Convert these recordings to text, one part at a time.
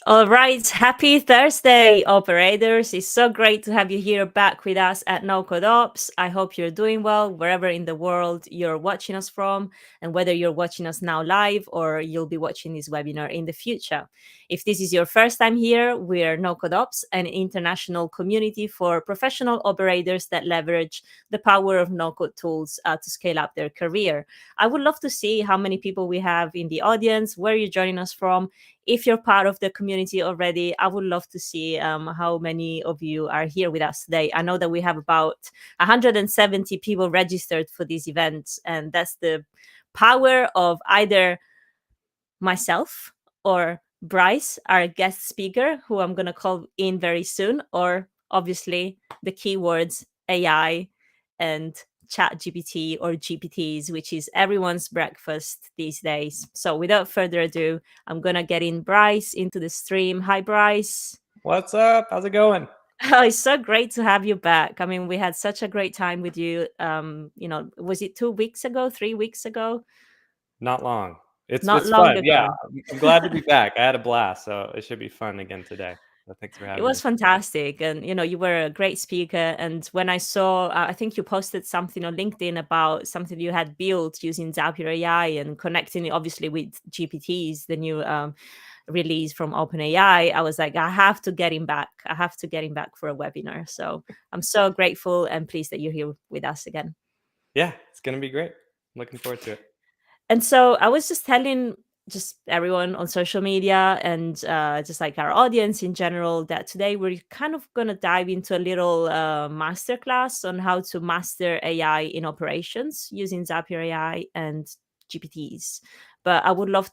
All right. Happy Thursday, operators. It's so great to have you here back with us at NoCodeOps. I hope you're doing well wherever in the world you're watching us from, and whether you're watching us now live or you'll be watching this webinar in the future. If this is your first time here, we're NoCodeOps, an international community for professional operators that leverage the power of no-code tools to scale up their career. I would love to see how many people we have in the audience, where you're joining us from. If you're part of the community already, I would love to see how many of you are here with us today. I know that we have about 170 people registered for this event, and that's the power of either myself or Bryce, our guest speaker, who I'm going to call in very soon, or obviously the keywords AI and chat GPT or GPTs, which is everyone's breakfast these days. So without further ado, I'm going to get in Bryce into the stream. Hi, Bryce. What's up? How's it going? Oh, it's so great to have you back. I mean, we had such a great time with you. Was it 2 weeks ago, 3 weeks ago? Not long. Not It's long fun. ago. Yeah, I'm glad to be back. I had a blast, so it should be fun again today. So thanks for It having me. was fantastic. And, you were a great speaker. And when I saw, I think you posted something on LinkedIn about something you had built using Zapier AI and connecting it obviously with GPTs, the new release from OpenAI, I was like, I have to get him back. I have to get him back for a webinar. So I'm so grateful and pleased that you're here with us again. Yeah, it's gonna be great. I'm looking forward to it. And so I was just telling just everyone on social media and just like our audience in general that today we're kind of going to dive into a little masterclass on how to master AI in operations using Zapier AI and GPTs. But I would love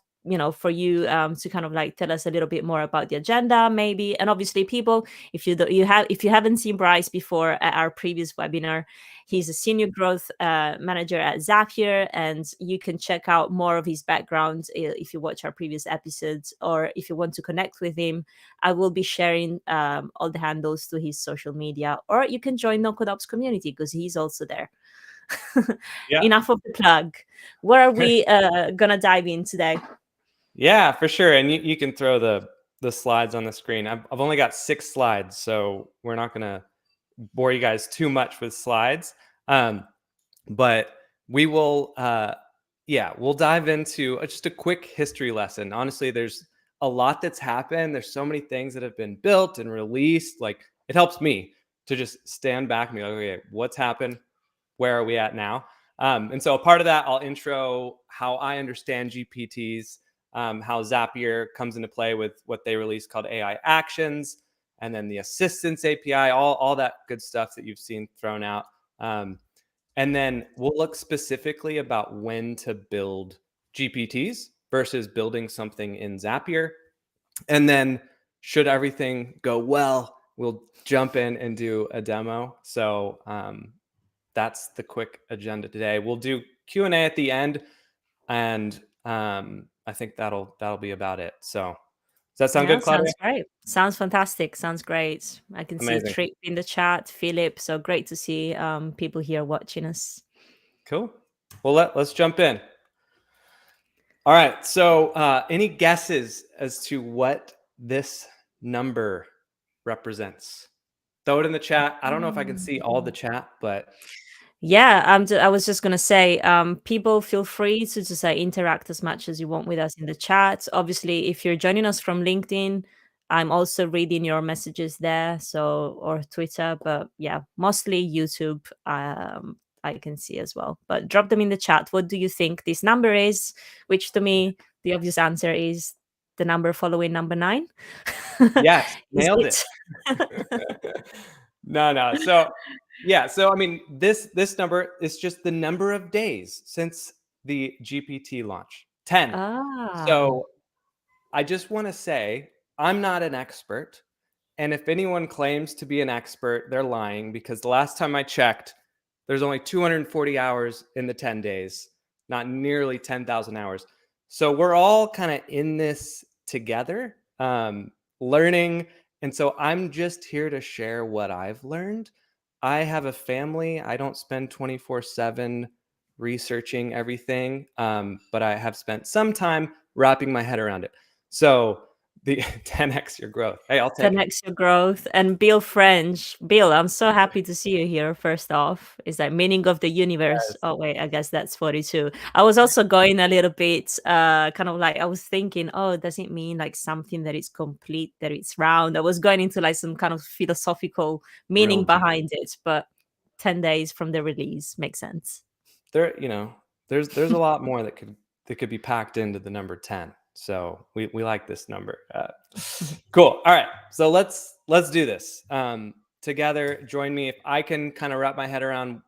for you to kind of like tell us a little bit more about the agenda maybe, and obviously people, if you haven't seen Bryce before at our previous webinar, he's a senior growth manager at Zapier, and you can check out more of his background if you watch our previous episodes, or if you want to connect with him, I will be sharing all the handles to his social media, or you can join NoCodeOps community because he's also there. Yeah. Enough of the plug. Where are we gonna dive in today? Yeah, for sure. And you can throw the slides on the screen. I've only got 6 slides, so we're not gonna bore you guys too much with slides. But we will we'll dive into just a quick history lesson. Honestly, there's a lot that's happened. There's so many things that have been built and released. Like, it helps me to just stand back and be like, okay, what's happened? Where are we at now? And so a part of that, I'll intro how I understand GPTs, how Zapier comes into play with what they released called AI Actions, and then the Assistance API, all that good stuff that you've seen thrown out. And then we'll look specifically about when to build GPTs versus building something in Zapier. And then should everything go well, we'll jump in and do a demo. So that's the quick agenda today. We'll do Q&A at the end, and I think that'll be about it. So does that sound good, Claudia? Sounds great. Sounds fantastic. Sounds great. I can Amazing. see Tripp in the chat, Philip. So great to see people here watching us. Cool. Well, let's jump in. All right. So any guesses as to what this number represents? Throw it in the chat. I don't know if I can see all the chat, but yeah, I was just gonna say, people feel free to just interact as much as you want with us in the chat. Obviously, if you're joining us from LinkedIn, I'm also reading your messages there, so, or Twitter, but yeah, mostly YouTube. I can see as well. But drop them in the chat. What do you think this number is? Which to me, the obvious answer is the number following number 9. yes, Is nailed it? it. No. So yeah, so I mean, this number is just the number of days since the GPT launch, 10. Ah. So I just want to say I'm not an expert. And if anyone claims to be an expert, they're lying, because the last time I checked, there's only 240 hours in the 10 days, not nearly 10,000 hours. So we're all kind of in this together, learning. And so I'm just here to share what I've learned. I have a family. I don't spend 24/7 researching everything, but I have spent some time wrapping my head around it. So the 10x your growth. Hey, I'll take it. 10x your growth. And Bill French. Bill, I'm so happy to see you here. First off, is that meaning of the universe? Yes. Oh wait, I guess that's 42. I was also going a little bit, kind of like I was thinking, oh, does it mean like something that is complete, that it's round? I was going into like some kind of philosophical Real meaning deep. behind it, but 10 days from the release makes sense. There, there's a lot more that could be packed into the number 10. So we like this number. Cool. All right. So let's do this together. Join me if I can kind of wrap my head around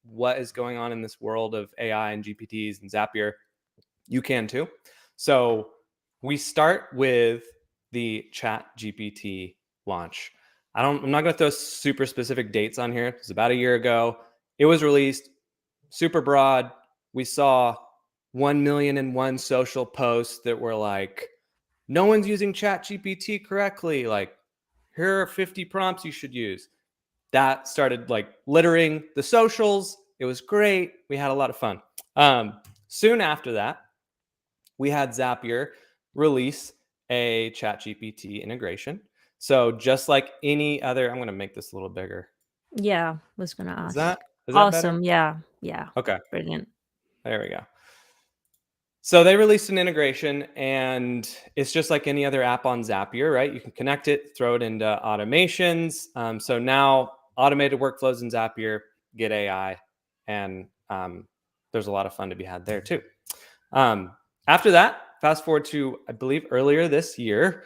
what is going on in this world of AI and GPTs and Zapier. You can too. So we start with the Chat GPT launch. I'm not going to throw super specific dates on here. It was about a year ago. It was released super broad. We saw 1,000,001 social posts that were like, no one's using Chat GPT correctly. Like, here are 50 prompts you should use. That started like littering the socials. It was great. We had a lot of fun. Soon after that, we had Zapier release a ChatGPT integration. So just like any other, I'm going to make this a little bigger. Yeah, was gonna Is ask. that is that better? Awesome. Yeah, yeah. Okay, Brilliant. there we go. So they released an integration, and it's just like any other app on Zapier, right? You can connect it, throw it into automations. So now automated workflows in Zapier get AI, and there's a lot of fun to be had there too. After that, fast forward to, I believe, earlier this year,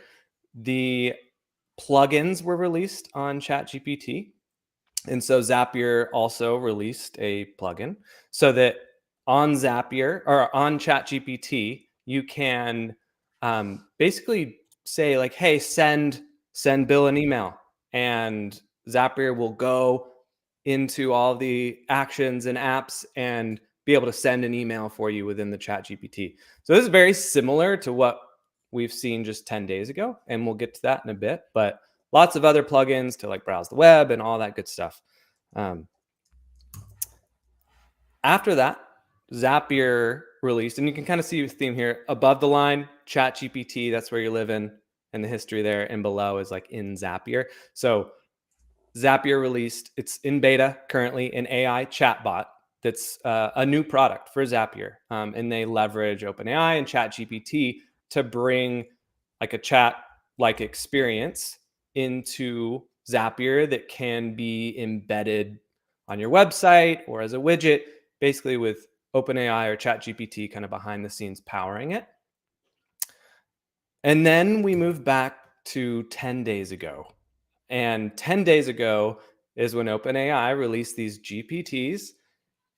the plugins were released on ChatGPT. And so Zapier also released a plugin so that on Zapier or on ChatGPT, you can basically say like, "Hey, send Bill an email," and Zapier will go into all the actions and apps and be able to send an email for you within the ChatGPT. So this is very similar to what we've seen just 10 days ago, and we'll get to that in a bit. But lots of other plugins to like browse the web and all that good stuff. Um, After that, Zapier released, and you can kind of see the theme here. Above the line, Chat GPT, that's where you're living, and the history there. And below is like in Zapier. So Zapier released, it's in beta currently, an AI chatbot that's a new product for Zapier. And they leverage OpenAI and Chat GPT to bring like a chat like experience into Zapier that can be embedded on your website or as a widget, basically with OpenAI or ChatGPT kind of behind the scenes powering it. And then we move back to 10 days ago. And 10 days ago is when OpenAI released these GPTs,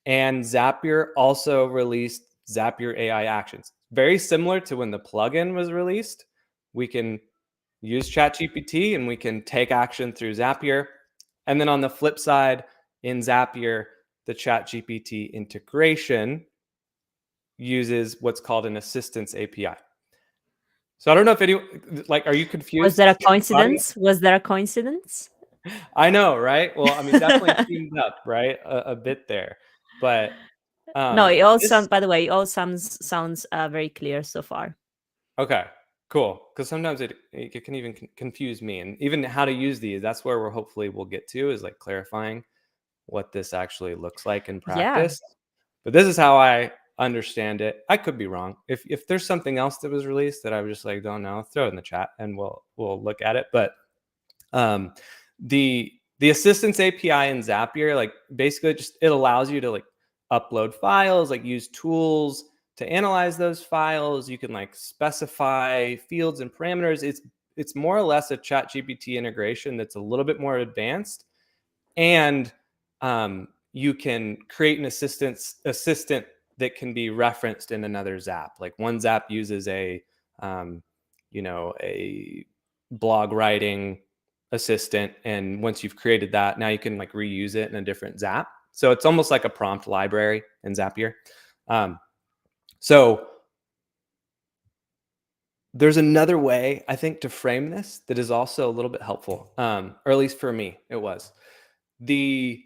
and Zapier also released Zapier AI Actions. Very similar to when the plugin was released. We can use ChatGPT and we can take action through Zapier. And then on the flip side, in Zapier, the ChatGPT integration uses what's called an assistance API. So I don't know if any like, are you Was confused, there a audience? coincidence? Was there a coincidence? I know, right? Well, I mean, definitely teamed up, right? A bit there, but No, it all this sounds, by the way, it all sounds very clear so far. okay, cool. Because sometimes it can even confuse me, and even how to use these. That's where we're hopefully we'll get to is like clarifying what this actually looks like in Yeah. practice. But this is how I understand it. I could be wrong. If there's something else that was released that I was just like don't know, throw it in the chat and we'll look at it. But um, the assistance API in Zapier, like basically just it allows you to like upload files, like use tools to analyze those files. You can like specify fields and parameters. It's more or less a chat GPT integration that's a little bit more advanced. And you can create an assistant that can be referenced in another Zap. Like one Zap uses um, a blog writing assistant, and once you've created that, now you can like reuse it in a different Zap. So it's almost like a prompt library in Zapier. So there's another way I think to frame this that is also a little bit helpful, or at least for me, it was the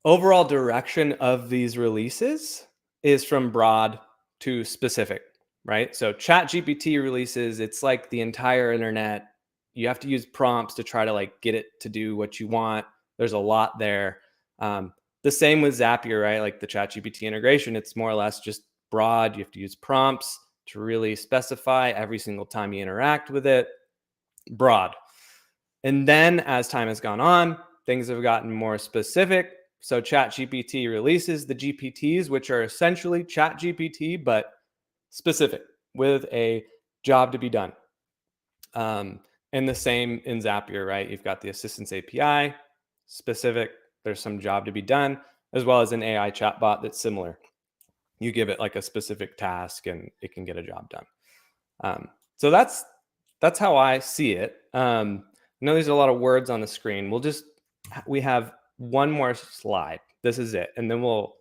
overall direction of these releases is from broad to specific. right? So ChatGPT releases, it's like the entire internet. You have to use prompts to try to like get it to do what you want. There's a lot there. Um, the same with Zapier, right? Like the ChatGPT integration, it's more or less just broad. You have to use prompts to really specify every single time you interact with it. Broad. And then as time has gone on, things have gotten more specific. So ChatGPT releases the GPTs, which are essentially ChatGPT, but specific with a job to be done. And the same in Zapier, right? You've got the Assistance API, specific, there's some job to be done, as well as an AI chatbot that's similar. You give it like a specific task and it can get a job done. So that's how I see it. I know there's a lot of words on the screen. We have one more slide. This is it, and then we'll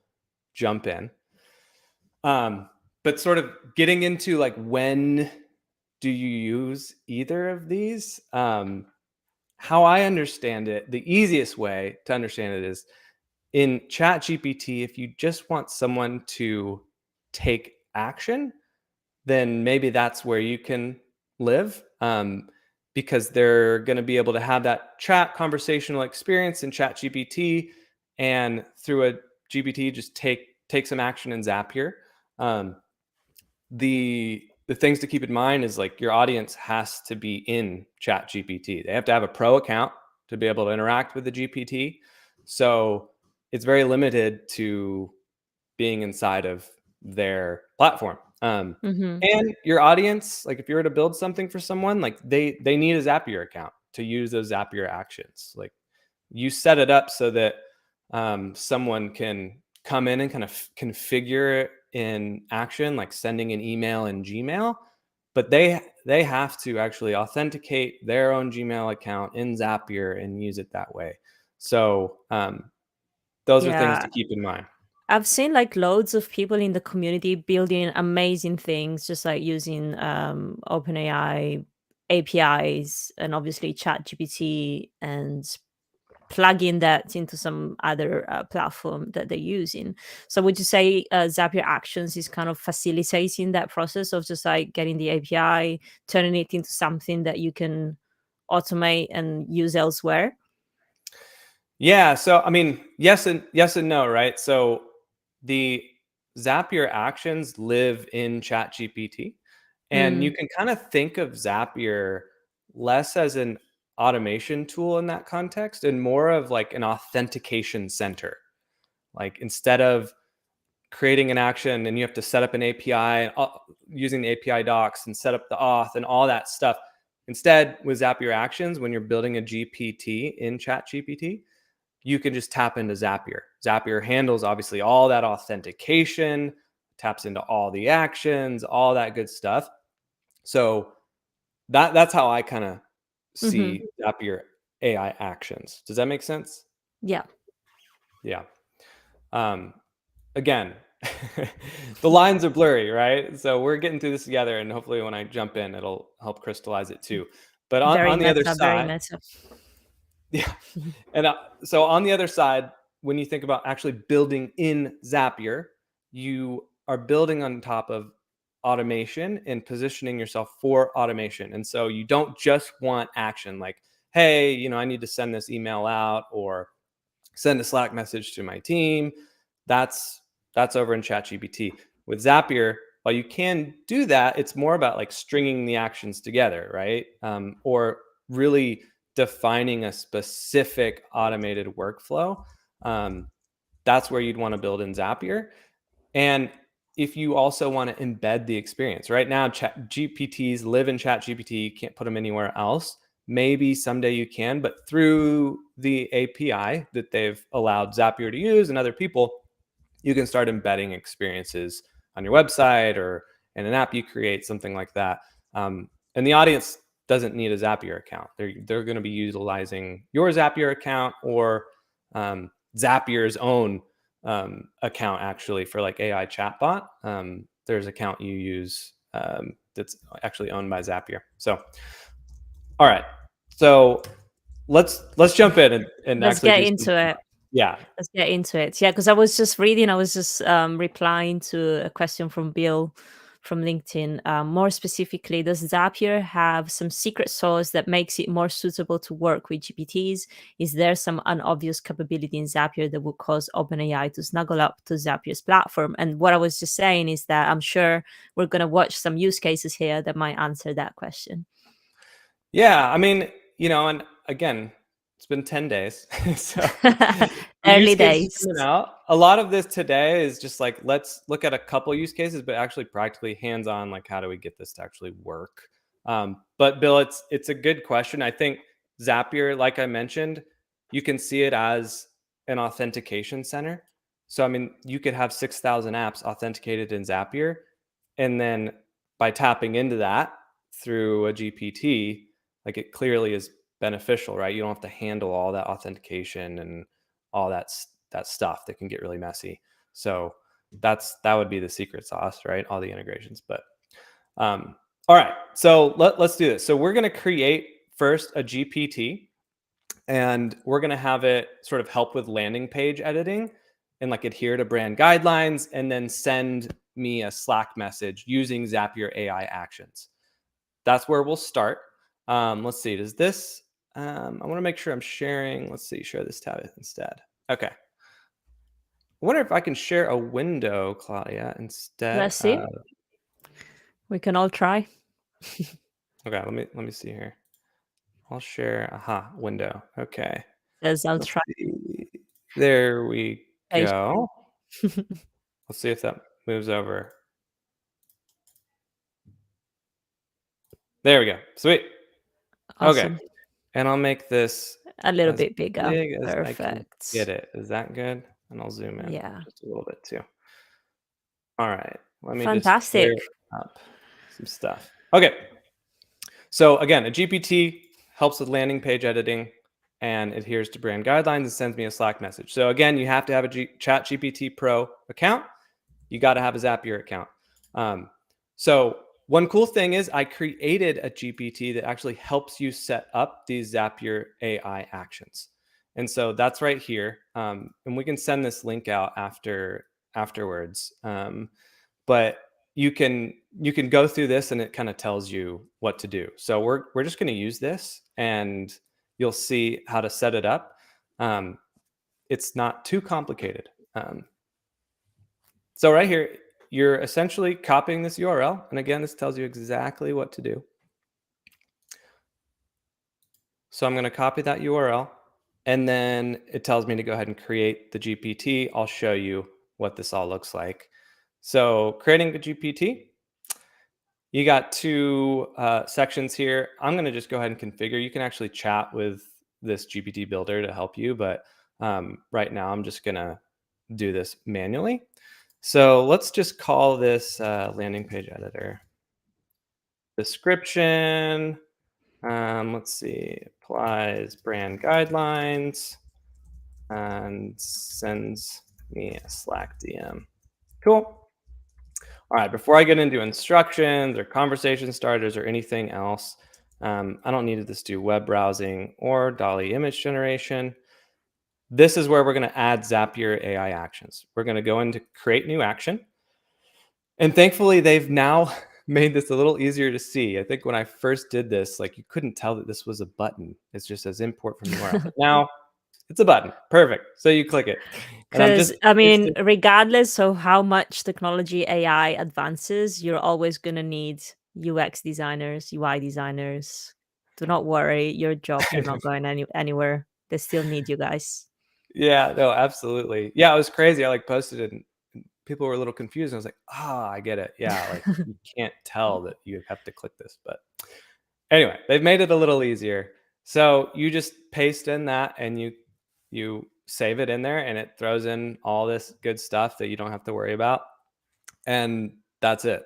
jump in. But sort of getting into like, when do you use either of these? How I understand it, the easiest way to understand it is in ChatGPT. If you just want someone to take action, then maybe that's where you can live, because they're going to be able to have that chat conversational experience in ChatGPT, and through a GPT just take some action in Zapier. Um, the things to keep in mind is like your audience has to be in ChatGPT. They have to have a pro account to be able to interact with the GPT. So it's very limited to being inside of their platform. Mm-hmm. And your audience, like if you were to build something for someone, like they need a Zapier account to use those Zapier actions. Like you set it up so that someone can come in and kind of configure it in action, like sending an email in Gmail, but they have to actually authenticate their own Gmail account in Zapier and use it that way. So those are things Yeah. to keep in mind. I've seen like loads of people in the community building amazing things, just like using OpenAI APIs and obviously ChatGPT, and plugging that into some other platform that they're using. So would you say Zapier Actions is kind of facilitating that process of just like getting the API, turning it into something that you can automate and use elsewhere? Yeah, so I mean, yes and no, right? So the Zapier actions live in ChatGPT, and you Mm, can kind of think of Zapier less as an automation tool in that context and more of like an authentication center. Like instead of creating an action and you have to set up an API, using the API docs and set up the auth and all that stuff. Instead, with Zapier actions, when you're building a GPT in ChatGPT, you can just tap into Zapier. Zapier handles obviously all that authentication, taps into all the actions, all that good stuff. So that's how I kind of hmm. see Zapier AI actions. Does that make sense? Yeah, Yeah. Um, again, the lines are blurry, right? So we're getting through this together, and hopefully, when I jump in, it'll help crystallize it too. But very on the other meta, very side, meta. yeah. And so on the other side, when you think about actually building in Zapier, you are building on top of automation and positioning yourself for automation. And so you don't just want action like, hey, I need to send this email out or send a Slack message to my team. That's over in ChatGPT. With Zapier, while you can do that, it's more about like stringing the actions together, right? Or really defining a specific automated workflow. Um, that's where you'd want to build in Zapier. And if you also want to embed the experience, right now, Chat GPTs live in Chat GPT. You can't put them anywhere else. Maybe someday you can, but through the API that they've allowed Zapier to use and other people, you can start embedding experiences on your website or in an app you create, something like that. And the audience doesn't need a Zapier account. They're going to be utilizing your Zapier account or Zapier's own account actually for like AI chatbot. There's an account you use that's actually owned by Zapier. So, all right. So let's jump in and Let's actually get do some. into it. Yeah. Let's get into it. Yeah, because I was just reading, I was just replying to a question from Bill from LinkedIn. More specifically, does Zapier have some secret sauce that makes it more suitable to work with GPTs? Is there some unobvious capability in Zapier that would cause OpenAI to snuggle up to Zapier's platform? And what I was just saying is that I'm sure we're going to watch some use cases here that might answer that question. Yeah, I mean, and again, it's been 10 days. So the use Early cases days. coming out. A lot of this today is just like, let's look at a couple use cases, but actually practically hands-on, like how do we get this to actually work? But Bill, it's a good question. I think Zapier, like I mentioned, you can see it as an authentication center. So I mean, you could have 6,000 apps authenticated in Zapier, and then by tapping into that through a GPT, like it clearly is beneficial, right? You don't have to handle all that authentication and all that stuff that can get really messy. So that would be the secret sauce, right? All the integrations. But all right, so let's do this. So we're going to create first a GPT, and we're going to have it sort of help with landing page editing and like adhere to brand guidelines, and then send me a Slack message using Zapier AI Actions. That's where we'll start. Let's see. Does this? I want to make sure I'm sharing. Let's see. Share this tab instead. Okay. I wonder if I can share a window, Claudia, instead. Let's see. We can all try. Okay. Let me see here. I'll share. Aha. Window. Okay. As I'll Let's try. see. There we Page. go. Let's see if that moves over. There we go. Sweet. Awesome. Okay. And I'll make this A little as bit bigger. big as I can Perfect. get it. Is that good? And I'll zoom in Yeah. just a little bit too. All right. Let me just Fantastic. clear up some stuff. Okay. So again, a GPT helps with landing page editing and adheres to brand guidelines and sends me a Slack message. So again, you have to have a ChatGPT Pro account. You got to have a Zapier account. So one cool thing is I created a GPT that actually helps you set up these Zapier AI actions. And so that's right here. And we can send this link out afterwards. But you can go through this and it kind of tells you what to do. So we're just going to use this, and you'll see how to set it up. It's not too complicated. So right here, you're essentially copying this URL. And again, this tells you exactly what to do. So I'm going to copy that URL, and then it tells me to go ahead and create the GPT. I'll show you what this all looks like. So creating the GPT, you got two sections here. I'm going to just go ahead and configure. You can actually chat with this GPT builder to help you, but right now I'm just going to do this manually. So let's just call this landing page editor. Description. Let's see. Applies brand guidelines and sends me a Slack DM. Cool. All right, before I get into instructions or conversation starters or anything else, I don't need to just do web browsing or DALL-E image generation. This is where we're going to add Zapier AI actions. We're going to go into create new action. And thankfully, they've now made this a little easier to see. I think when I first did this, like you couldn't tell that this was a button. It's just as import from URL. But now it's a button. Perfect. So you click it. And I'm Because, just I mean, regardless of how much technology AI advances, you're always going to need UX designers, UI designers. Do not worry, your jobs are not going anywhere. They still need you guys. Yeah, no, absolutely. Yeah, it was crazy. I like posted it and people were a little confused. I was like, I get it. Yeah, like you can't tell that you have to click this. But anyway, they've made it a little easier. So you just paste in that and you save it in there, and it throws in all this good stuff that you don't have to worry about. And that's it.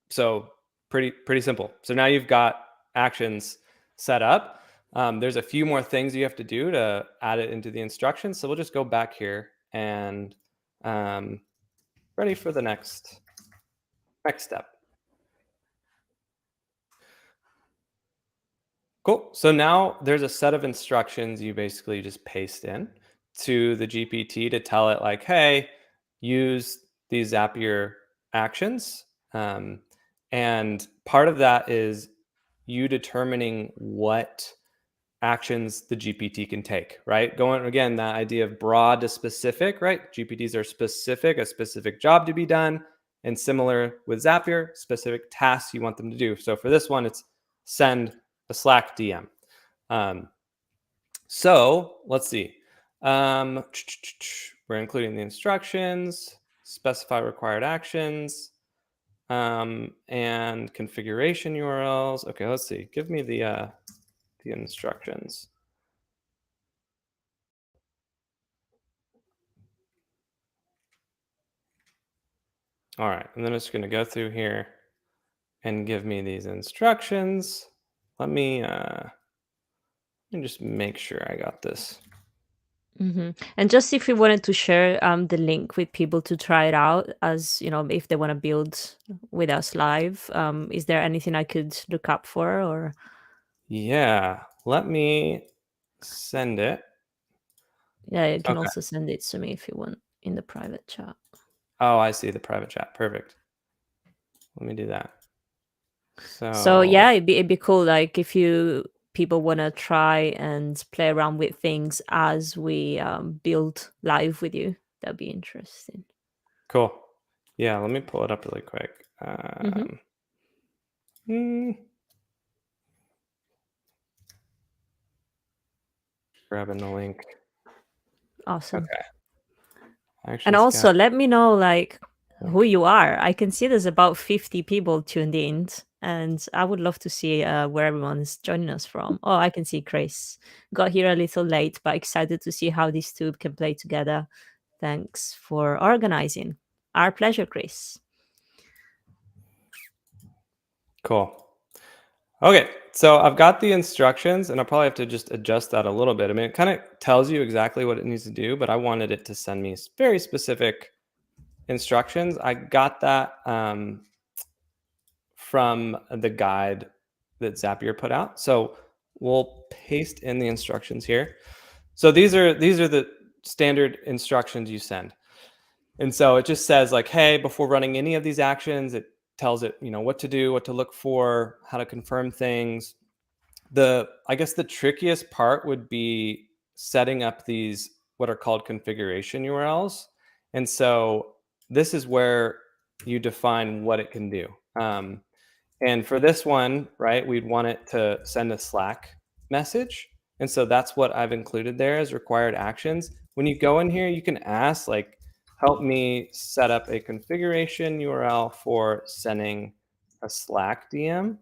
So pretty simple. So now you've got actions set up. There's a few more things you have to do to add it into the instructions. So we'll just go back here and ready for the next step. Cool. So now there's a set of instructions you basically just paste in to the GPT to tell it like, hey, use these Zapier actions. And part of that is you determining what actions the GPT can take, right? Going again, that idea of broad to specific, right? GPTs are specific, a specific job to be done. And similar with Zapier, specific tasks you want them to do. So for this one, it's send a Slack DM. So let's see. We're including the instructions, specify required actions, and configuration URLs. Okay, let's see. Give me the instructions. All right, and then it's going to go through here and give me these instructions. Let me just make sure I got this. And just if you wanted to share the link with people to try it out, as you know, if they want to build with us live, is there anything I could look up for, or Yeah, let me send it. yeah, you can Okay. also send it to me if you want in the private chat. Oh, I see the private chat. Perfect. Let me do that. So So yeah, it'd be cool. Like if you people want to try and play around with things as we build live with you, that'd be interesting. cool. Yeah, let me pull it up really quick. hmm Hmm, grabbing the link. Awesome. Okay. And Actions got also let me know like who link. you are. I can see there's about 50 people tuned in, and I would love to see where everyone's joining us from. Oh, I can see Chris. Got here a little late, but excited to see how these two can play together. Thanks for organizing. Our pleasure, Chris. Cool. Okay, so I've got the instructions, and I'll probably have to just adjust that a little bit. I mean, it kind of tells you exactly what it needs to do, but I wanted it to send me very specific instructions. I got that from the guide that Zapier put out. So we'll paste in the instructions here. So these are the standard instructions you send. And so it just says like, hey, before running any of these actions, it tells it, what to do, what to look for, how to confirm things. I guess the trickiest part would be setting up these what are called configuration URLs. And so this is where you define what it can do. And for this one, right, we'd want it to send a Slack message. And so that's what I've included there as required actions. When you go in here, you can ask, like, help me set up a configuration URL for sending a Slack DM.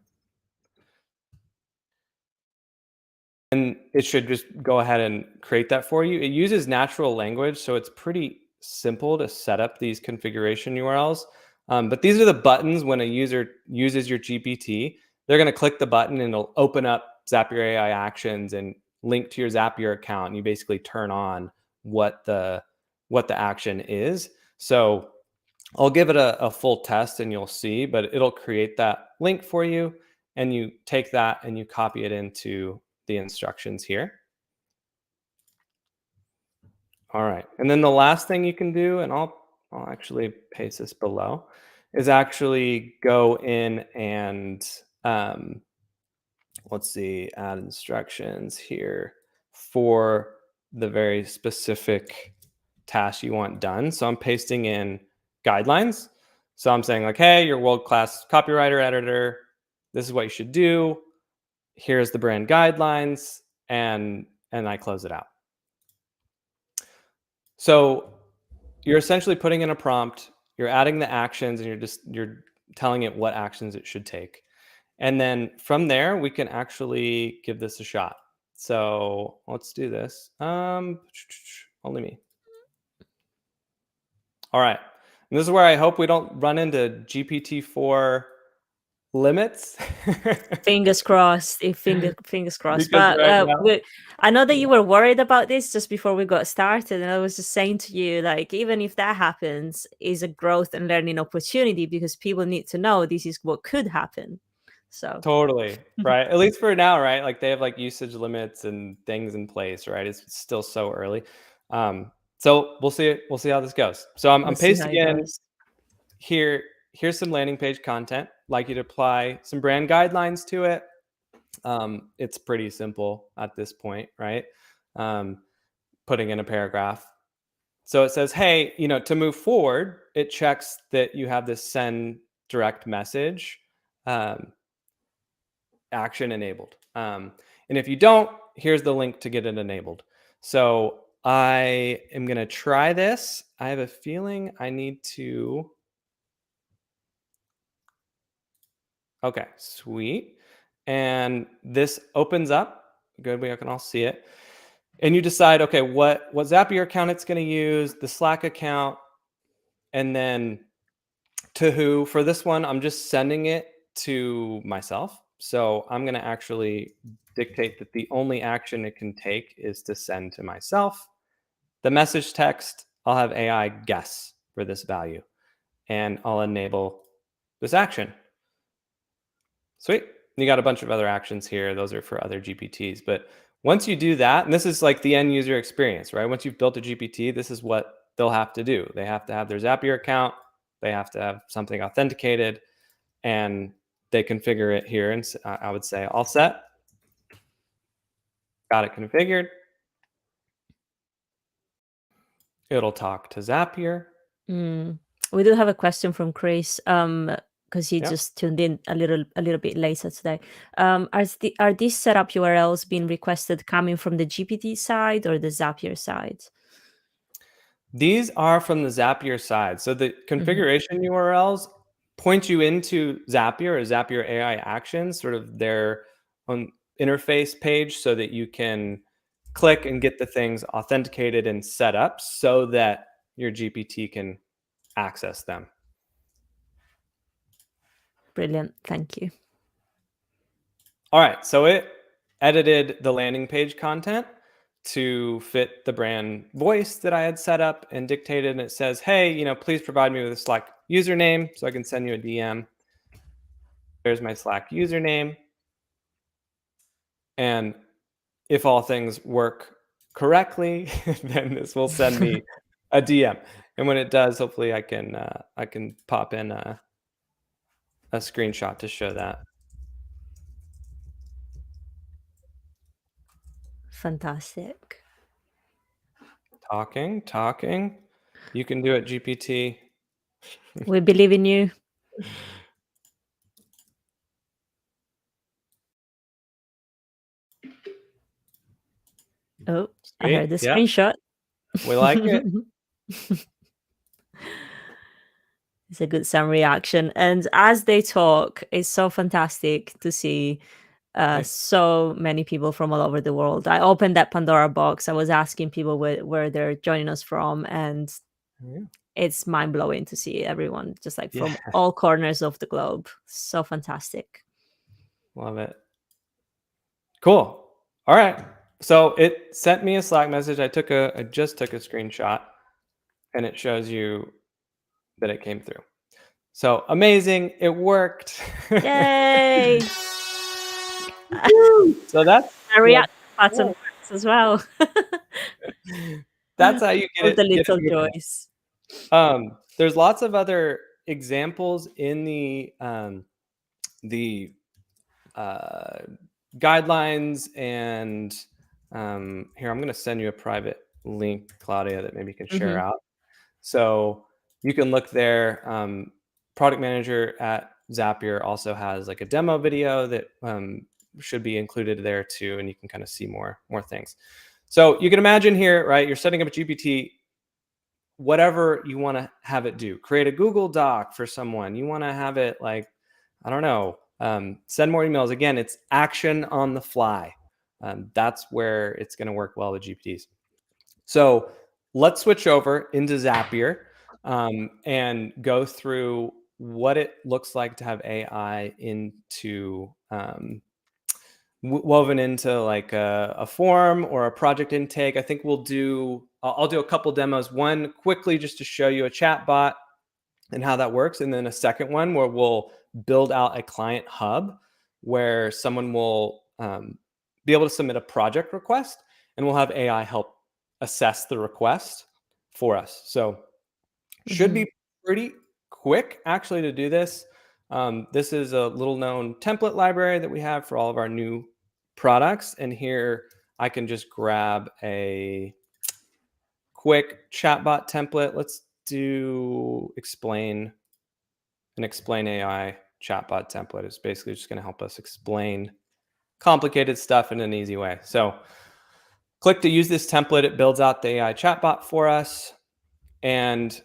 And it should just go ahead and create that for you. It uses natural language, so it's pretty simple to set up these configuration URLs. But these are the buttons when a user uses your GPT. They're going to click the button and it'll open up Zapier AI Actions and link to your Zapier account. And you basically turn on what the action is. So I'll give it a full test and you'll see, but it'll create that link for you, and you take that and you copy it into the instructions here. All right. And then the last thing you can do, and I'll actually paste this below, is actually go in and let's see, add instructions here for the very specific task you want done. So I'm pasting in guidelines. So I'm saying like, hey, you're a world-class copywriter, editor. This is what you should do. Here's the brand guidelines, and I close it out. So you're essentially putting in a prompt, you're adding the actions, and you're telling it what actions it should take. And then from there, we can actually give this a shot. So let's do this. Only me. All right. And this is where I hope we don't run into GPT-4 limits. Fingers crossed. If fingers crossed. Because But right now, I know that yeah, you were worried about this just before we got started, and I was just saying to you, like, even if that happens, is a growth and learning opportunity because people need to know this is what could happen. So totally. Right. At least for now, right? Like they have like usage limits and things in place, right? It's still so early. So we'll see how this goes. So I'm we'll see how pasting it in goes. here. here's some landing page content. Like you to apply some brand guidelines to it. It's pretty simple at this point, right? Putting in a paragraph. So it says, hey, to move forward, it checks that you have this send direct message action enabled. And if you don't, here's the link to get it enabled. So I am going to try this. I have a feeling I need to. Okay, sweet. And this opens up. Good, we can all see it. And you decide, okay, what Zapier account it's going to use, the Slack account, and then to who. For this one, I'm just sending it to myself. So I'm going to actually dictate that the only action it can take is to send to myself. The message text, I'll have AI guess for this value, and I'll enable this action. Sweet. You got a bunch of other actions here. Those are for other GPTs. But once you do that, and this is like the end user experience, right? Once you've built a GPT, this is what they'll have to do. They have to have their Zapier account. They have to have something authenticated, and they configure it here. And I would say all set. Got it configured. It'll talk to Zapier. We do have a question from Chris, because he Yep. just tuned in a little bit later today. Are these setup URLs being requested coming from the GPT side or the Zapier side? These are from the Zapier side. So the configuration URLs point you into Zapier or Zapier AI Actions, sort of their own interface page, so that you can click and get the things authenticated and set up so that your GPT can access them. Brilliant. Thank you. All right. So it edited the landing page content to fit the brand voice that I had set up and dictated. And it says, hey, please provide me with a Slack username so I can send you a DM. There's my Slack username. And if all things work correctly, then this will send me a DM. And when it does, hopefully I can pop in a screenshot to show that. Fantastic. Talking. You can do it, GPT. We believe in you. Oh, I heard the Yeah, screenshot. we like it. It's a good summary action. And as they talk, it's so fantastic to see Nice. so many people from all over the world. I opened that Pandora box. I was asking people where they're joining us from, and Yeah. it's mind blowing to see everyone just like from Yeah. all corners of the globe. So fantastic. Love it. Cool. All right. So it sent me a Slack message. I just took a screenshot, and it shows you that it came through. So amazing. It worked. Yay! So that's A what react button works as well. that's how you All get the it little moving. joys. There's lots of other examples in the guidelines, and here I'm going to send you a private link, Claudia, that maybe you can share out. So you can look there. Product manager at Zapier also has like a demo video that should be included there too, and you can kind of see more things. So you can imagine here, right? You're setting up a GPT, whatever you want to have it do. Create a Google Doc for someone. You want to have it like, I don't know, send more emails. Again, it's action on the fly. That's where it's going to work well with GPTs. So let's switch over into Zapier and go through what it looks like to have AI into woven into like a form or a project intake. I think I'll do a couple demos. One quickly just to show you a chatbot and how that works, and then a second one where we'll build out a client hub where someone will be able to submit a project request, and we'll have AI help assess the request for us. So should be pretty quick actually to do this. This is a little known template library that we have for all of our new products. And here I can just grab a quick chatbot template. Let's do explain AI chatbot template. It's basically just going to help us explain complicated stuff in an easy way. So click to use this template. It builds out the AI chatbot for us. And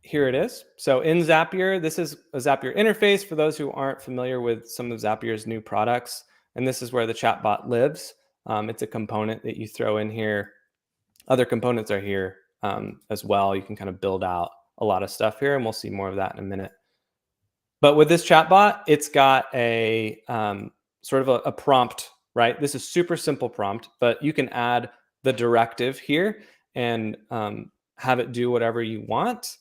here it is. So in Zapier, this is a Zapier interface for those who aren't familiar with some of Zapier's new products. And this is where the chatbot lives. It's a component that you throw in here. Other components are here as well. You can kind of build out a lot of stuff here, and we'll see more of that in a minute. But with this chatbot, it's got a sort of a prompt, right? This is super simple prompt, but you can add the directive here and have it do whatever you want.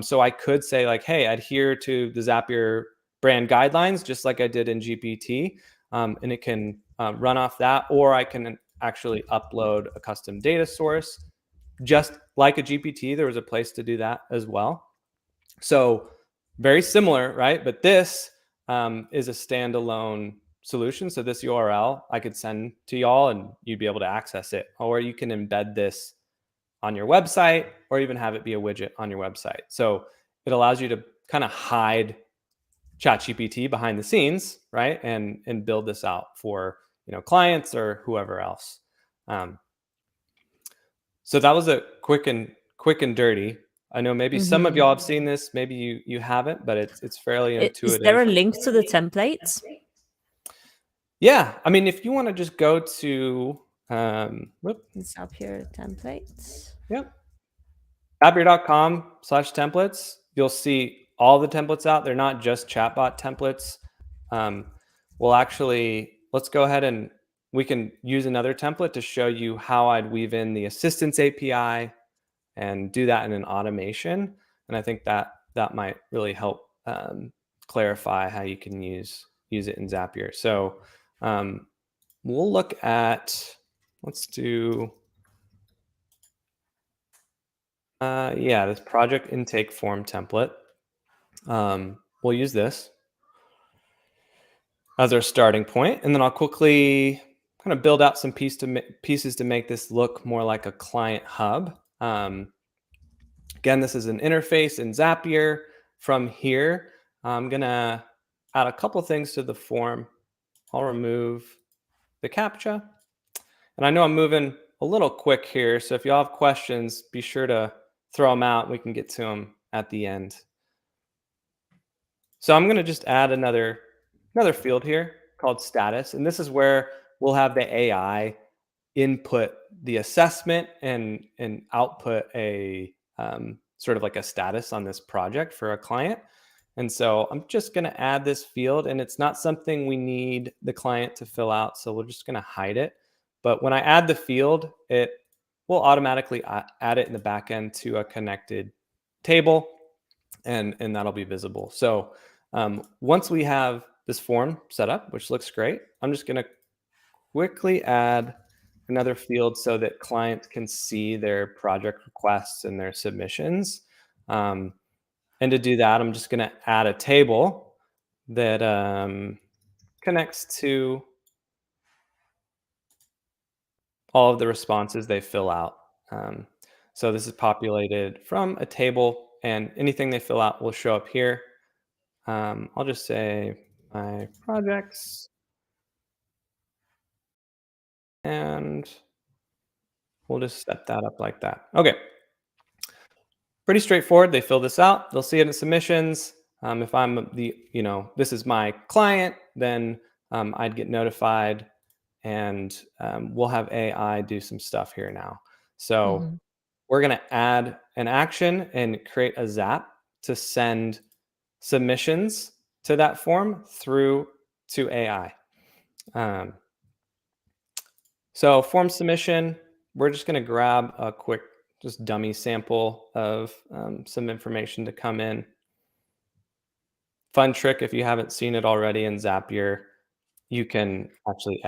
So I could say like, hey, adhere to the Zapier brand guidelines, just like I did in GPT. And it can run off that, or I can actually upload a custom data source. Just like a GPT, there was a place to do that as well. So very similar, right? But this is a standalone solution. So this URL I could send to y'all and you'd be able to access it. Or you can embed this on your website or even have it be a widget on your website. So it allows you to kind of hide ChatGPT behind the scenes, right? And build this out for clients or whoever else. So that was a quick and dirty. I know maybe some of y'all have seen this, maybe you haven't, but it's fairly Is there intuitive. a link to the templates? Yeah, I mean, if you want to just go to Zapier templates. yep, zapier.com/templates, you'll see all the templates out. They're not just chatbot templates. Let's go ahead and we can use another template to show you how I'd weave in the assistance API and do that in an automation. And I think that might really help clarify how you can use it in Zapier. So we'll look at, let's do, this project intake form template. We'll use this as our starting point, and then I'll quickly kind of build out some pieces to make this look more like a client hub. Again, this is an interface in Zapier. From here, I'm gonna add a couple things to the form. I'll remove the CAPTCHA. And I know I'm moving a little quick here, so if y'all have questions, be sure to throw them out. We can get to them at the end. So I'm gonna just add another field here called status. And this is where we'll have the AI input the assessment and output a sort of like a status on this project for a client. And so I'm just going to add this field, and it's not something we need the client to fill out. So we're just going to hide it. But when I add the field, it will automatically add it in the back end to a connected table, and that'll be visible. So once we have this form set up, which looks great, I'm just going to quickly add another field so that clients can see their project requests and their submissions. And to do that, I'm just going to add a table that connects to all of the responses they fill out. So this is populated from a table, and anything they fill out will show up here. I'll just say my projects, and we'll just set that up like that. Okay. Pretty straightforward. They fill this out. They'll see it in submissions. If I'm this is my client, then I'd get notified, and we'll have AI do some stuff here now. So we're going to add an action and create a zap to send submissions to that form through to AI. So form submission, we're just going to grab a quick just dummy sample of some information to come in. Fun trick, if you haven't seen it already in Zapier, you can actually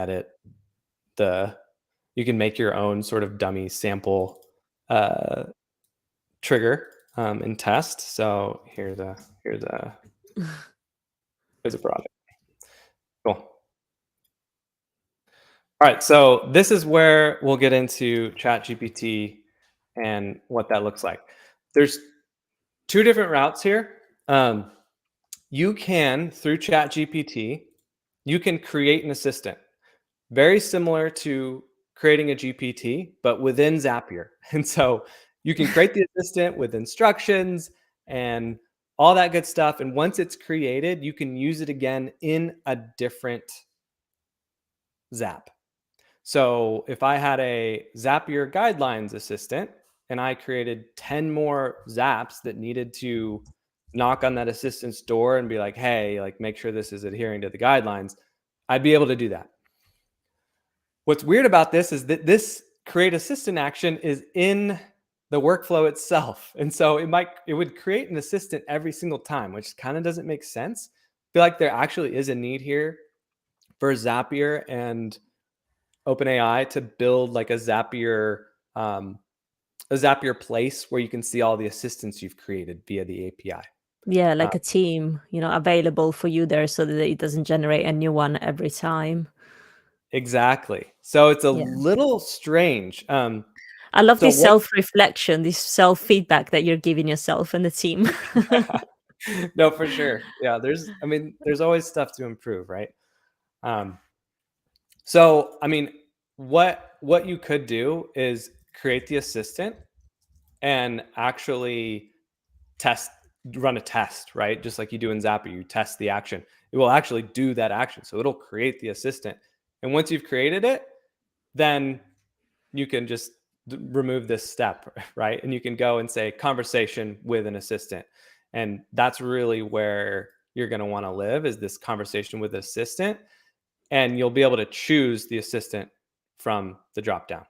you can make your own sort of dummy sample trigger. in test. So here's a project. Cool. All right, so this is where we'll get into ChatGPT and what that looks like. There's two different routes here. You can, through ChatGPT, you can create an assistant very similar to creating a GPT, but within Zapier. And so you can create the assistant with instructions and all that good stuff. And once it's created, you can use it again in a different Zap. So if I had a Zapier guidelines assistant and I created 10 more Zaps that needed to knock on that assistant's door and be like, hey, like make sure this is adhering to the guidelines, I'd be able to do that. What's weird about this is that this create assistant action is in the workflow itself. And so it would create an assistant every single time, which kind of doesn't make sense. I feel like there actually is a need here for Zapier and OpenAI to build like a Zapier place where you can see all the assistants you've created via the API. Yeah, Uh, like a team, available for you there so that it doesn't generate a new one every time. exactly. So it's a Yeah. little strange. I love So this what self-reflection, this self-feedback that you're giving yourself and the team. no, for sure. Yeah, there's always stuff to improve, right? Um, so I mean, what you could do is create the assistant and actually test run a test, right? Just like you do in Zapier, you test the action. It will actually do that action. So it'll create the assistant. And once you've created it, then you can just remove this step, right? And you can go and say conversation with an assistant. And that's really where you're going to want to live, is this conversation with the assistant. And you'll be able to choose the assistant from the drop down,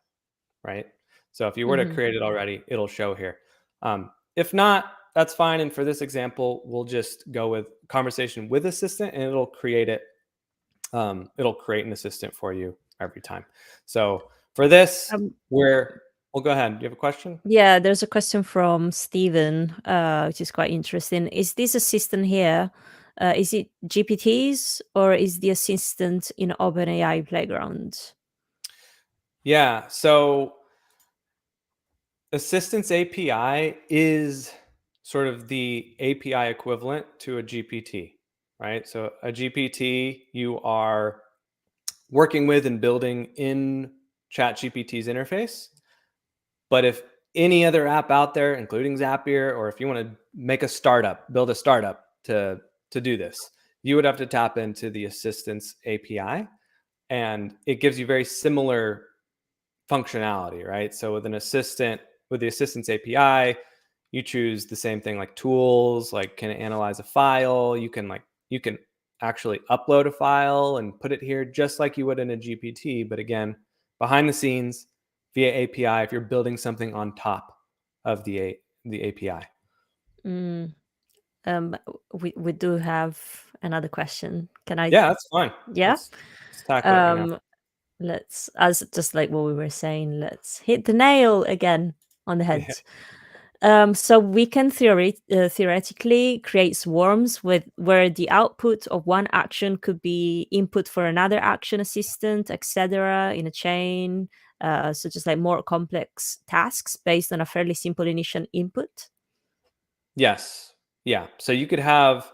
right? So if you were to Mhm. create it already, it'll show here. If not, that's fine. And for this example, we'll just go with conversation with assistant, and it'll create it. It'll create an assistant for you every time. So for this, Um, well, go ahead. Do you have a question? yeah, there's a question from Steven, which is quite interesting. Is this assistant here, is it GPTs or is the assistant in OpenAI Playground? Yeah. So Assistance API is sort of the API equivalent to a GPT, right? So a GPT you are working with and building in ChatGPT's interface. But if any other app out there, including Zapier, or if you want to make a startup, build a startup to do this, you would have to tap into the Assistance API, and it gives you very similar functionality, right? So with with the Assistance API, you choose the same thing like tools, like can it analyze a file? You can actually upload a file and put it here just like you would in a GPT, but again, behind the scenes via API if you're building something on top of the API. Mm, um, we do have another question. Can I? Yeah, that's fine. Yeah. Let's tackle it right now. Um, let's, as just like what we were saying, let's hit the nail again on the Yeah. head. So we can theoretically create swarms with where the output of one action could be input for another action assistant, etc., in a chain. So just like more complex tasks based on a fairly simple initial input. Yes. Yeah. So you could have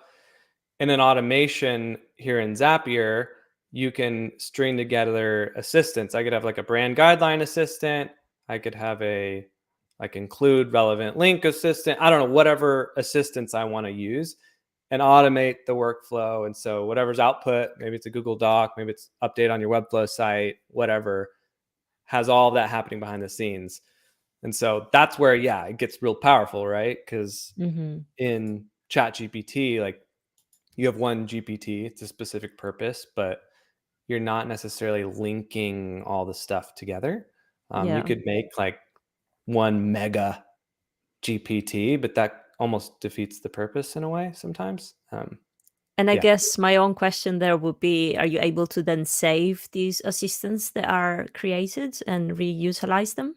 in an automation here in Zapier, you can string together assistants. I could have like a brand guideline assistant. I could have a like include relevant link assistant. I don't know, whatever assistants I want to use and automate the workflow. And so whatever's output, maybe it's a Google Doc, maybe it's update on your Webflow site, whatever, has all that happening behind the scenes. And so that's where, yeah, it gets real powerful, right? Because Mm-hmm. in ChatGPT, like you have one GPT, it's a specific purpose, but you're not necessarily linking all the stuff together. You Yeah. could make like one mega GPT, but that almost defeats the purpose in a way sometimes. And I Yeah. guess my own question there would be, are you able to then save these assistants that are created and reutilize them?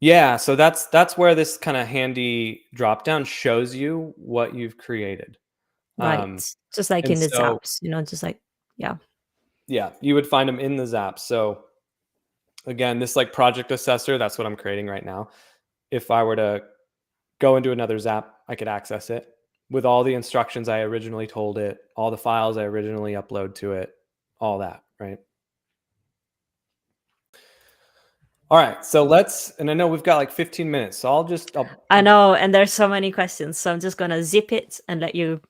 Yeah, so that's where this kind of handy drop down shows you what you've created. Right. Um, Just like and in the so zaps, just like, yeah. yeah, you would find them in the Zap. So again, this like project assessor, that's what I'm creating right now. If I were to go into another Zap, I could access it with all the instructions I originally told it, all the files I originally upload to it, all that, right? All right, so and I know we've got like 15 minutes, so I'll I know, and there's so many questions, so I'm just gonna zip it and let you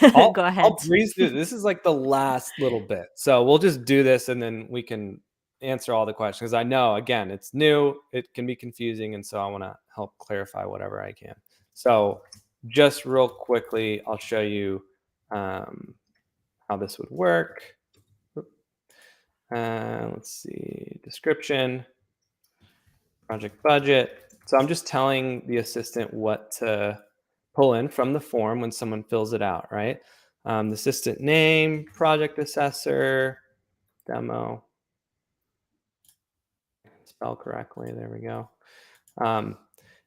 I'll go I'll ahead. breeze through. This is like the last little bit. So we'll just do this and then we can answer all the questions. I know again, it's new, it can be confusing, and so I want to help clarify whatever I can. So just real quickly, I'll show you how this would work. Let's see, description, project budget. So I'm just telling the assistant what to pull in from the form when someone fills it out, right? The assistant name, project assessor, demo, spell correctly. There we go. Um,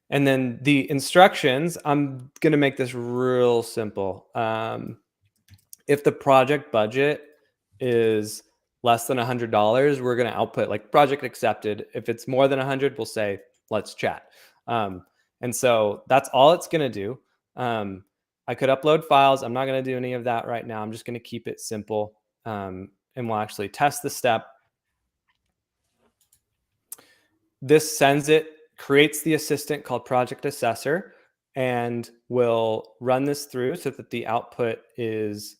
and then the instructions, I'm going to make this real simple. If the project budget is less than $100, we're going to output like project accepted. If it's more than 100, we'll say, let's chat. And so that's all it's going to do. I could upload files. I'm not going to do any of that right now. I'm just going to keep it simple. And we'll actually test the step. This sends it, creates the assistant called project assessor, and will run this through so that the output is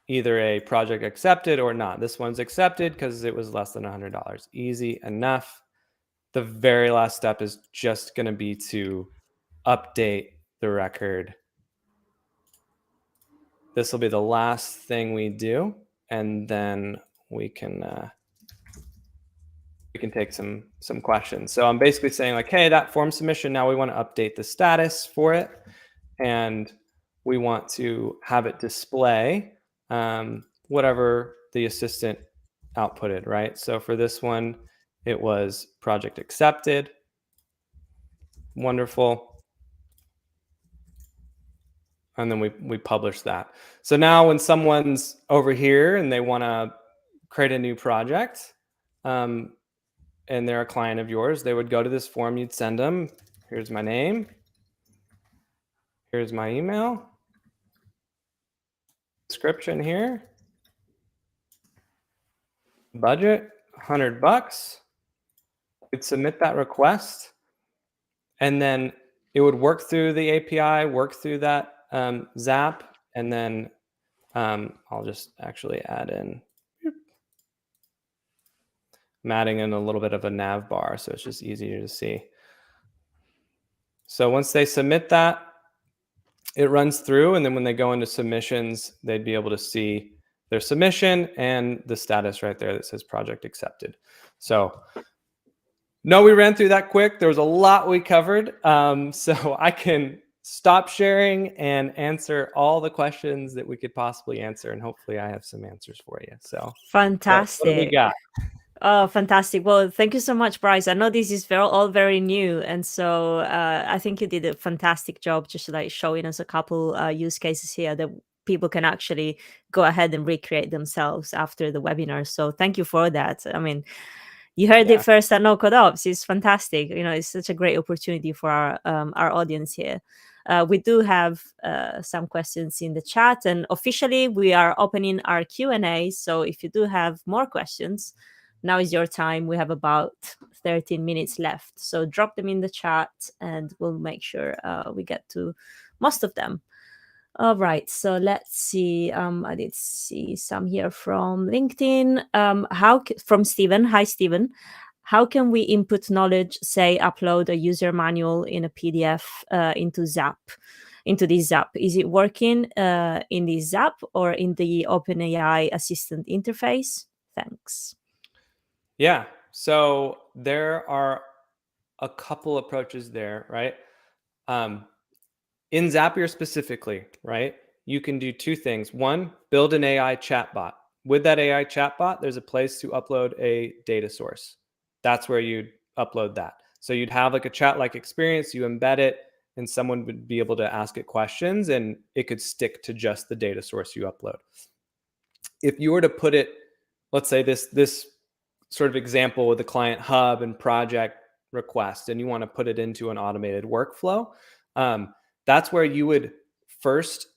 either a project accepted or not. This one's accepted because it was less than $100. Easy enough. The very last step is just going to be to update the record. This will be the last thing we do, and then we can take some questions. So I'm basically saying like, hey, that form submission, now we want to update the status for it, and we want to have it display whatever the assistant outputted, right? So for this one, it was project accepted. Wonderful. And then we publish that. So now when someone's over here and they want to create a new project, and they're a client of yours, they would go to this form you'd send them. Here's my name. Here's my email. Description here. Budget, $100. We'd submit that request, and then it would work through the API, work through that Zap, and then I'll just actually add in. I'm adding in a little bit of a nav bar, so it's just easier to see. So once they submit that, it runs through, and then when they go into submissions, they'd be able to see their submission and the status right there that says project accepted. So no, we ran through that quick. There was a lot we covered. So I can stop sharing and answer all the questions that we could possibly answer, and hopefully I have some answers for you. So what do we Fantastic. got? Oh, fantastic. Well, thank you so much, Bryce. I know this is all very new. And so I think you did a fantastic job just like showing us a couple use cases here that people can actually go ahead and recreate themselves after the webinar. So thank you for that. I mean, you heard it Yeah. first at NoCodeOps. It's fantastic. It's such a great opportunity for our audience here. We do have some questions in the chat, and officially we are opening our Q&A. So if you do have more questions, now is your time. We have about 13 minutes left. So drop them in the chat and we'll make sure we get to most of them. All right, so let's see. I did see some here from LinkedIn. From Stephen? Hi, Stephen. How can we input knowledge? Say, upload a user manual in a PDF into Zap, into this Zap. Is it working in the Zap or in the OpenAI assistant interface? Thanks. Yeah. So there are a couple approaches there, right? In Zapier specifically, right? You can do two things. One, build an AI chatbot. With that AI chatbot, there's a place to upload a data source. That's where you upload that. So you'd have like a chat like experience, you embed it, and someone would be able to ask it questions and it could stick to just the data source you upload. If you were to put it, let's say this sort of example with the client hub and project request, and you want to put it into an automated workflow, um, that's where you would first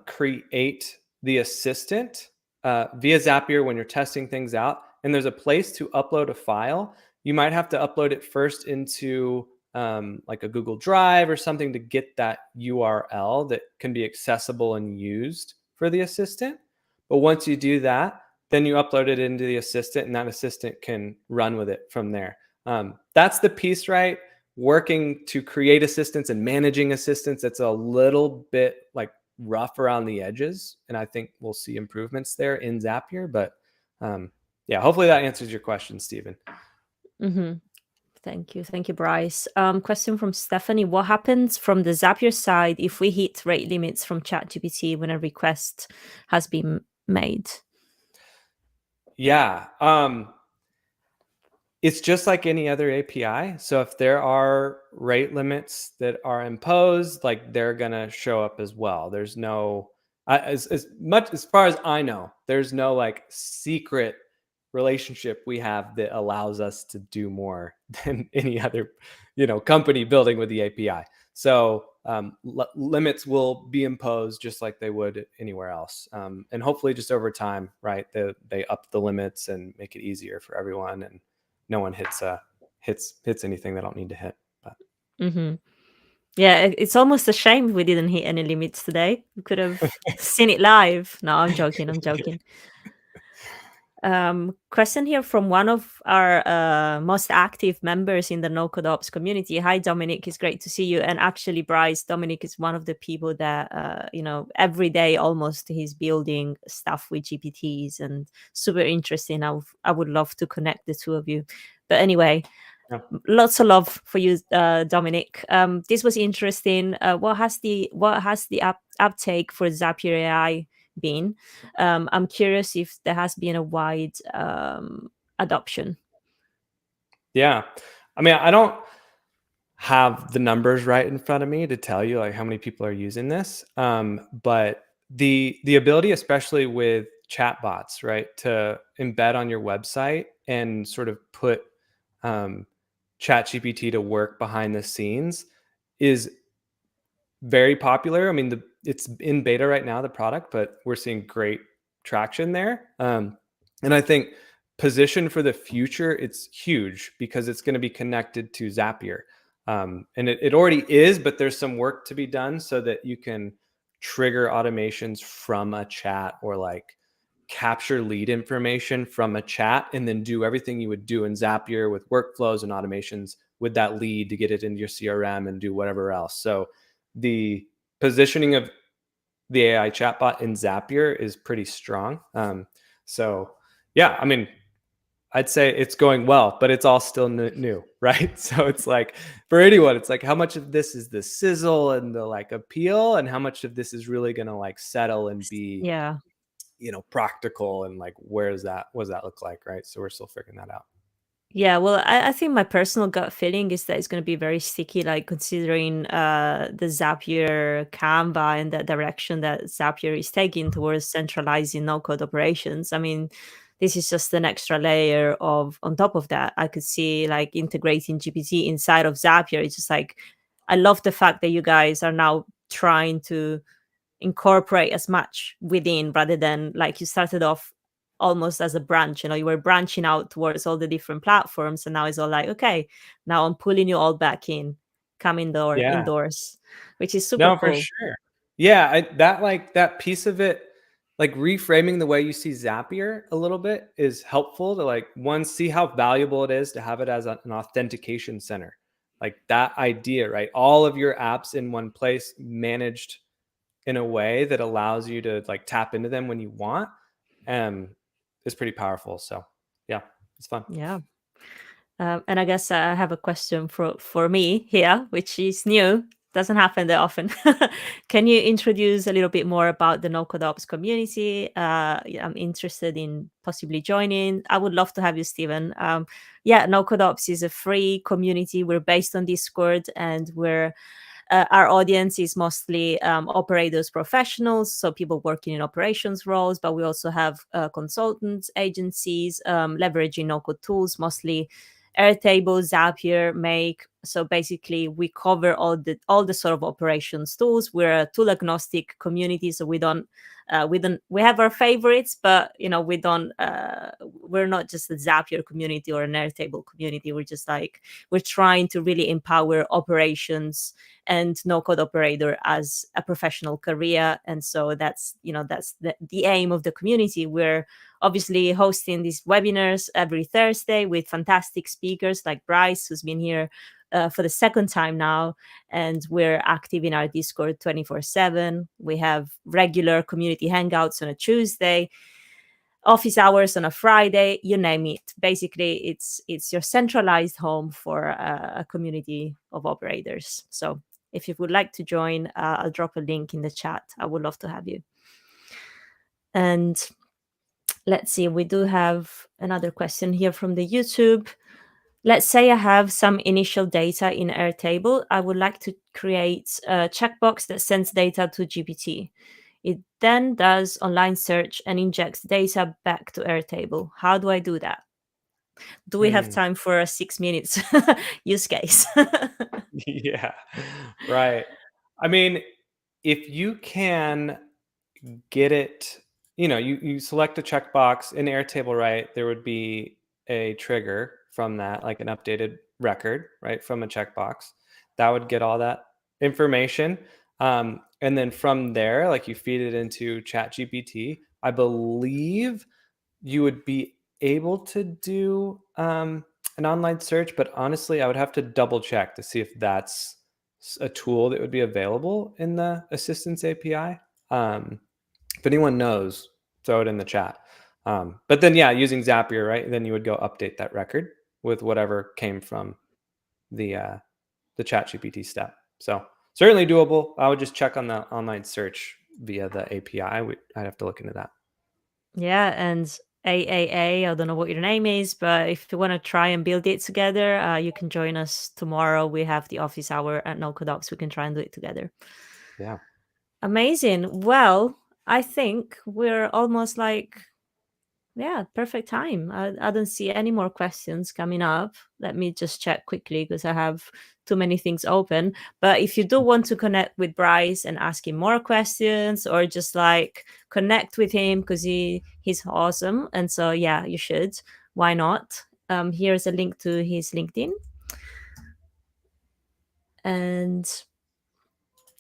create the assistant via Zapier when you're testing things out. And there's a place to upload a file. You might have to upload it first into like a Google Drive or something to get that URL that can be accessible and used for the assistant. But once you do that, then you upload it into the assistant, and that assistant can run with it from there. That's the piece, right? Working to create assistants and managing assistants, it's a little bit like rough around the edges, and I think we'll see improvements there in Zapier. But yeah, hopefully that answers your question, Stephen. Mm-hmm. Thank you, Bryce. Question from Stephanie: what happens from the Zapier side if we hit rate limits from ChatGPT when a request has been made? Yeah, it's just like any other API. So if there are rate limits that are imposed, like they're gonna show up as well. There's no, as much as far as I know, there's no like secret relationship we have that allows us to do more than any other, company building with the API. So limits will be imposed just like they would anywhere else, and hopefully just over time, right? They up the limits and make it easier for everyone, and no one hits anything they don't need to hit. But Mm-hmm. Yeah, it's almost a shame we didn't hit any limits today. We could have seen it live. No, I'm joking. I'm joking. Question here from one of our most active members in the NoCodeOps community. Hi, Dominic. It's great to see you. And actually, Bryce, Dominic is one of the people that, every day almost he's building stuff with GPTs and super interesting. I would love to connect the two of you. But anyway, yeah. lots of love for you, Dominic. This was interesting. What has the uptake for Zapier AI been? I'm curious if there has been a wide adoption. Yeah, I mean, I don't have the numbers right in front of me to tell you like how many people are using this, but the ability, especially with chatbots, right, to embed on your website and sort of put chat GPT to work behind the scenes is very popular. I mean, it's in beta right now, the product, but we're seeing great traction there. And I think position for the future, it's huge because it's going to be connected to Zapier. And it already is, but there's some work to be done so that you can trigger automations from a chat, or like capture lead information from a chat and then do everything you would do in Zapier with workflows and automations with that lead to get it into your CRM and do whatever else. So the positioning of the AI chatbot in Zapier is pretty strong. So yeah, I mean, I'd say it's going well, but it's all still new, right? So it's like for anyone, it's like how much of this is the sizzle and the like appeal, and how much of this is really going to like settle and be, Yeah. practical, and like what does that look like, right? So we're still figuring that out. Yeah, well, I think my personal gut feeling is that it's going to be very sticky, like considering the Zapier Canva and the direction that Zapier is taking towards centralizing no-code operations. I mean, this is just an extra layer of on top of that. I could see like integrating GPT inside of Zapier. It's just like I love the fact that you guys are now trying to incorporate as much within rather than like you started off almost as a branch, you were branching out towards all the different platforms, and now it's all like, okay, now I'm pulling you all back in, come Yeah. indoors, which is super No, for cool. sure. Yeah, that piece of it, like reframing the way you see Zapier a little bit is helpful to like one, see how valuable it is to have it as an authentication center. Like that idea, right? All of your apps in one place, managed in a way that allows you to like tap into them when you want, is pretty powerful. So yeah, it's fun. Yeah. And I guess I have a question for me here, which is new. doesn't happen that often. Can you introduce a little bit more about the NoCodeOps community? Yeah, I'm interested in possibly joining. I would love to have you, Stephen. Yeah, NoCodeOps is a free community. We're based on Discord, and our audience is mostly operators professionals, so people working in operations roles, but we also have consultants, agencies leveraging no code tools, mostly Airtable, Zapier, Make. So basically we cover all the sort of operations tools. We're a tool agnostic community, so we have our favorites, but we're not just a Zapier community or an Airtable community. We're trying to really empower operations and no code operator as a professional career. And so that's the aim of the community. We're obviously hosting these webinars every Thursday with fantastic speakers like Bryce, who's been here for the second time now. And we're active in our Discord 24/7. We have regular community hangouts on a Tuesday, office hours on a Friday, you name it. Basically, it's your centralized home for a community of operators. So if you would like to join, I'll drop a link in the chat. I would love to have you. And let's see, we do have another question here from the YouTube. Let's say I have some initial data in Airtable. I would like to create a checkbox that sends data to GPT. It then does online search and injects data back to Airtable. How do I do that? Do we have Hmm. time for a 6 minutes use case? Yeah, right. I mean, if you can get it, you select a checkbox in Airtable, right? There would be a trigger from that, like an updated record, right, from a checkbox. That would get all that information. And then from there, like you feed it into ChatGPT, I believe you would be able to do an online search, but honestly, I would have to double check to see if that's a tool that would be available in the Assistance API. If anyone knows, throw it in the chat. But then, yeah, using Zapier, right? Then you would go update that record with whatever came from the ChatGPT step. So certainly doable. I would just check on the online search via the API. I'd have to look into that. Yeah, and AAA, I don't know what your name is, but if you want to try and build it together, you can join us tomorrow. We have the office hour at NoCodeOps. We can try and do it together. Yeah. Amazing. Well, I think we're almost like, yeah, perfect time. I don't see any more questions coming up. Let me just check quickly because I have too many things open. But if you do want to connect with Bryce and ask him more questions or just like connect with him because he's awesome. And so, yeah, you should. Why not? Here's a link to his LinkedIn. And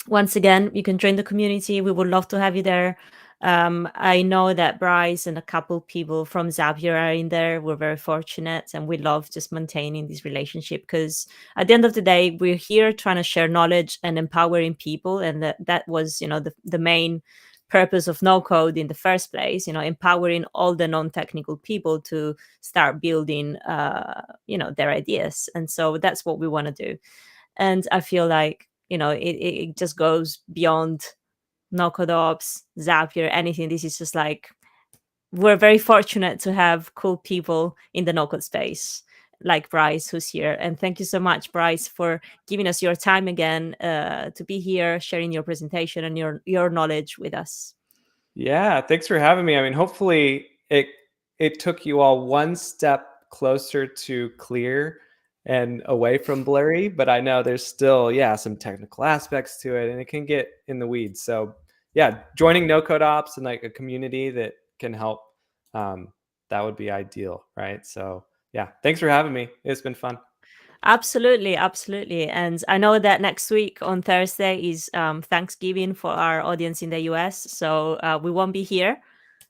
once again, you can join the community. We would love to have you there. I know that Bryce and a couple people from Zapier are in there. We're very fortunate, and we love just maintaining this relationship because at the end of the day, we're here trying to share knowledge and empowering people, and that was, the main purpose of no code in the first place. Empowering all the non-technical people to start building, their ideas, and so that's what we want to do. And I feel like it just goes beyond NoCodeOps, Zapier, anything. This is just like we're very fortunate to have cool people in the no-code space like Bryce, who's here. And thank you so much, Bryce, for giving us your time again to be here, sharing your presentation and your knowledge with us. Yeah, thanks for having me. I mean, hopefully it took you all one step closer to clear and away from blurry, but I know there's still, yeah, some technical aspects to it and it can get in the weeds. So, yeah, joining NoCodeOps and like a community that can help, that would be ideal, right? So, yeah, thanks for having me. It's been fun. Absolutely, absolutely. And I know that next week on Thursday is Thanksgiving for our audience in the US. So we won't be here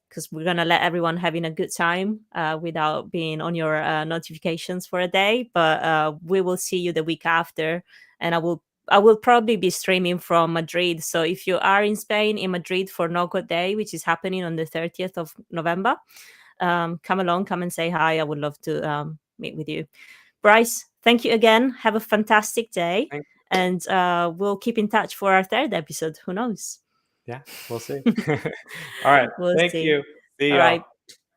because we're gonna let everyone having a good time without being on your notifications for a day. But we will see you the week after, and I will probably be streaming from Madrid. So if you are in Spain, in Madrid for No Code Day, which is happening on the 30th of November, come along, come and say hi. I would love to meet with you. Bryce, thank you again. Have a fantastic day. and we'll keep in touch for our third episode. Who knows? Yeah, we'll see. All right. We'll Thank see. you. See All y'all. right.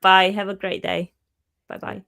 Bye. Have a great day. Bye bye.